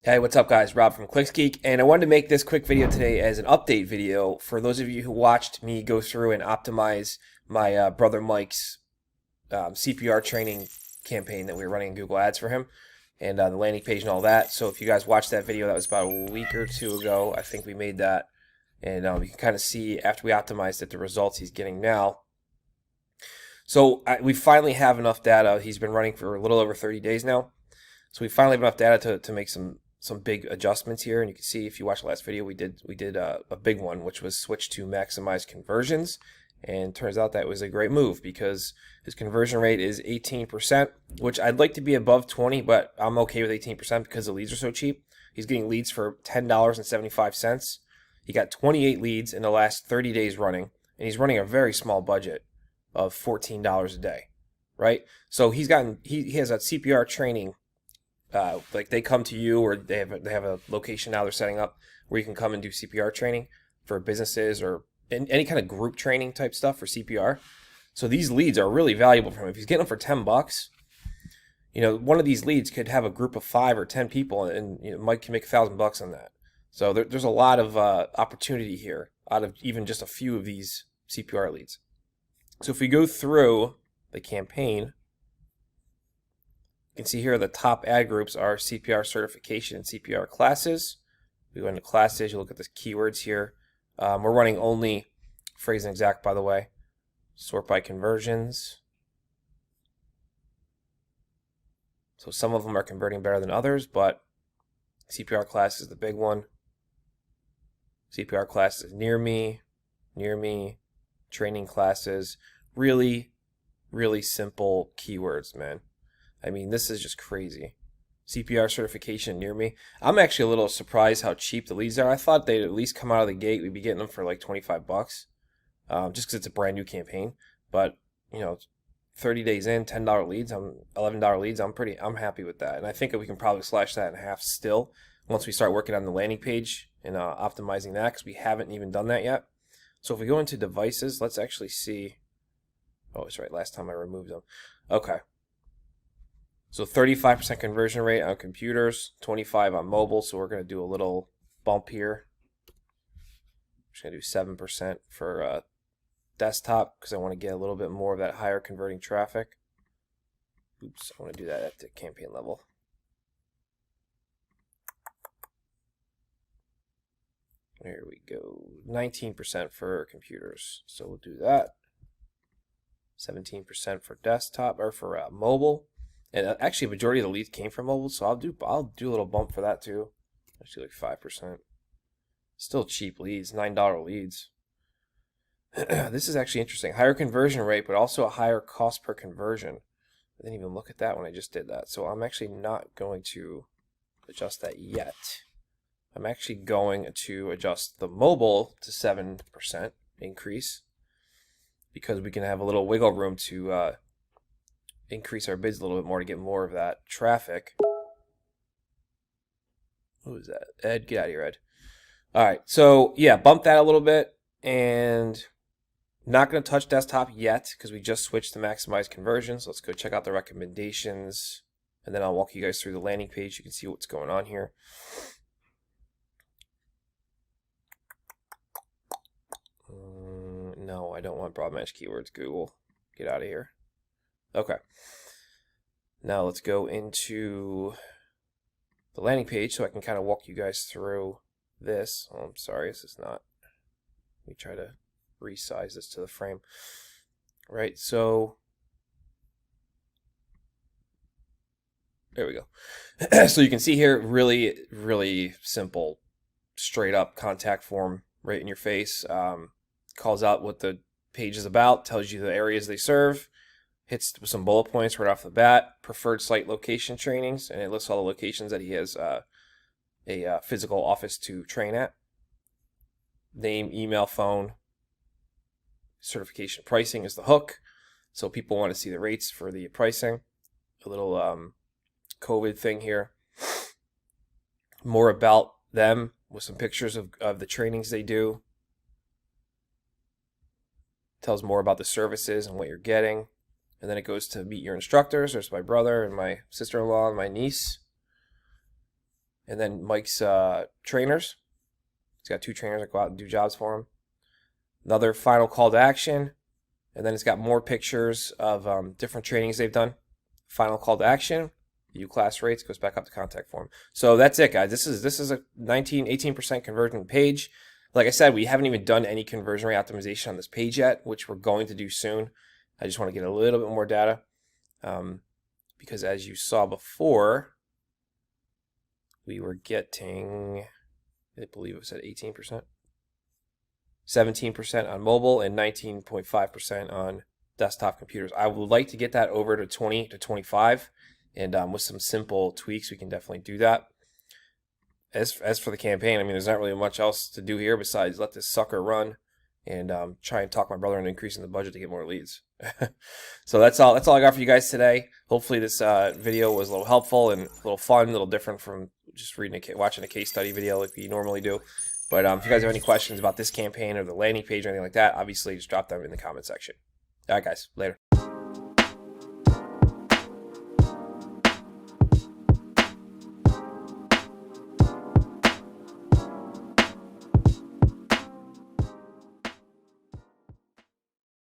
Hey, what's up, guys? Rob from ClicksGeek, and I wanted to make this quick video today as an update video for those of you who watched me go through and optimize my brother Mike's CPR training campaign that we were running in Google Ads for him, and the landing page and all that. So if you guys watched that video, that was about a week or two ago. I think we made that, and you can kind of see after we optimized it the results he's getting now. So we finally have enough data. He's been running for a little over 30 days now. So we finally have enough data to make some big adjustments here, and you can see if you watch the last video we did a big one, which was switch to maximize conversions, and turns out that was a great move because his conversion rate is 18%, which I'd like to be above 20, but I'm okay with 18% because the leads are so cheap. He's getting leads for $10.75. He got 28 leads in the last 30 days running, and he's running a very small budget of $14 a day, right? So he has a CPR training. Like they come to you, or they have a location now they're setting up where you can come and do CPR training for businesses or any kind of group training type stuff for CPR. So these leads are really valuable for him. If he's getting them for $10, one of these leads could have a group of 5 or 10 people, and Mike can make $1,000 on that. So there's a lot of opportunity here out of even just a few of these CPR leads. So if we go through the campaign, you can see here the top ad groups are CPR certification and CPR classes. We go into classes, you look at the keywords here. We're running only phrase and exact, by the way. Sort by conversions. So some of them are converting better than others, but CPR class is the big one. CPR class is near me, training classes. Really, really simple keywords, man. I mean, this is just crazy. CPR certification near me. I'm actually a little surprised how cheap the leads are. I thought they'd at least come out of the gate. We'd be getting them for like $25, just because it's a brand new campaign. But 30 days in, $10 leads, $11 leads. I'm happy with that, and I think that we can probably slash that in half still once we start working on the landing page and optimizing that, because we haven't even done that yet. So if we go into devices, let's actually see. Oh, that's right. Last time I removed them. Okay. So 35% conversion rate on computers, 25 on mobile. So we're going to do a little bump here. I'm just going to do 7% for desktop because I want to get a little bit more of that higher converting traffic. Oops, I want to do that at the campaign level. There we go. 19% for computers. So we'll do that. 17% for desktop or for mobile. And actually, a majority of the leads came from mobile, so I'll do a little bump for that too. Actually, like 5%. Still cheap leads, $9 leads. This is actually interesting. Higher conversion rate, but also a higher cost per conversion. I didn't even look at that when I just did that. So I'm actually not going to adjust that yet. I'm actually going to adjust the mobile to 7% increase because we can have a little wiggle room to increase our bids a little bit more to get more of that traffic. Who is that? Ed, get out of here, Ed. All right, so yeah, bump that a little bit, and not going to touch desktop yet because we just switched to maximize conversions. Let's go check out the recommendations, and then I'll walk you guys through the landing page. You can see what's going on here. No, I don't want broad match keywords. Google, get out of here. Okay. Now let's go into the landing page so I can kind of walk you guys through this. Oh, I'm sorry, this is not. Let me try to resize this to the frame. Right, so there we go. So you can see here, really, really simple, straight up contact form right in your face. Calls out what the page is about, tells you the areas they serve, hits some bullet points right off the bat, preferred site location trainings, and it lists all the locations that he has a physical office to train at. Name, email, phone, certification pricing is the hook. So people want to see the rates for the pricing. A little COVID thing here. More about them with some pictures of the trainings they do. Tells more about the services and what you're getting. And then it goes to meet your instructors. There's my brother and my sister-in-law and my niece. and then Mike's trainers. He's got 2 trainers that go out and do jobs for him. Another final call to action, and then it's got more pictures of different trainings they've done. Final call to action, view class rates, goes back up to contact form. So that's it, guys. This is a 18% conversion page. Like I said, we haven't even done any conversion rate optimization on this page yet, which we're going to do soon. I just want to get a little bit more data because as you saw before, we were getting, I believe it was at 18%, 17% on mobile, and 19.5% on desktop computers. I would like to get that over to 20 to 25, and with some simple tweaks, we can definitely do that. As for the campaign, I mean, there's not really much else to do here besides let this sucker run and try and talk my brother into increasing the budget to get more leads. So that's all I got for you guys today. Hopefully this video was a little helpful and a little fun, a little different from just watching a case study video like we normally do. But if you guys have any questions about this campaign or the landing page or anything like that, obviously just drop them in the comment section. All right, guys, later.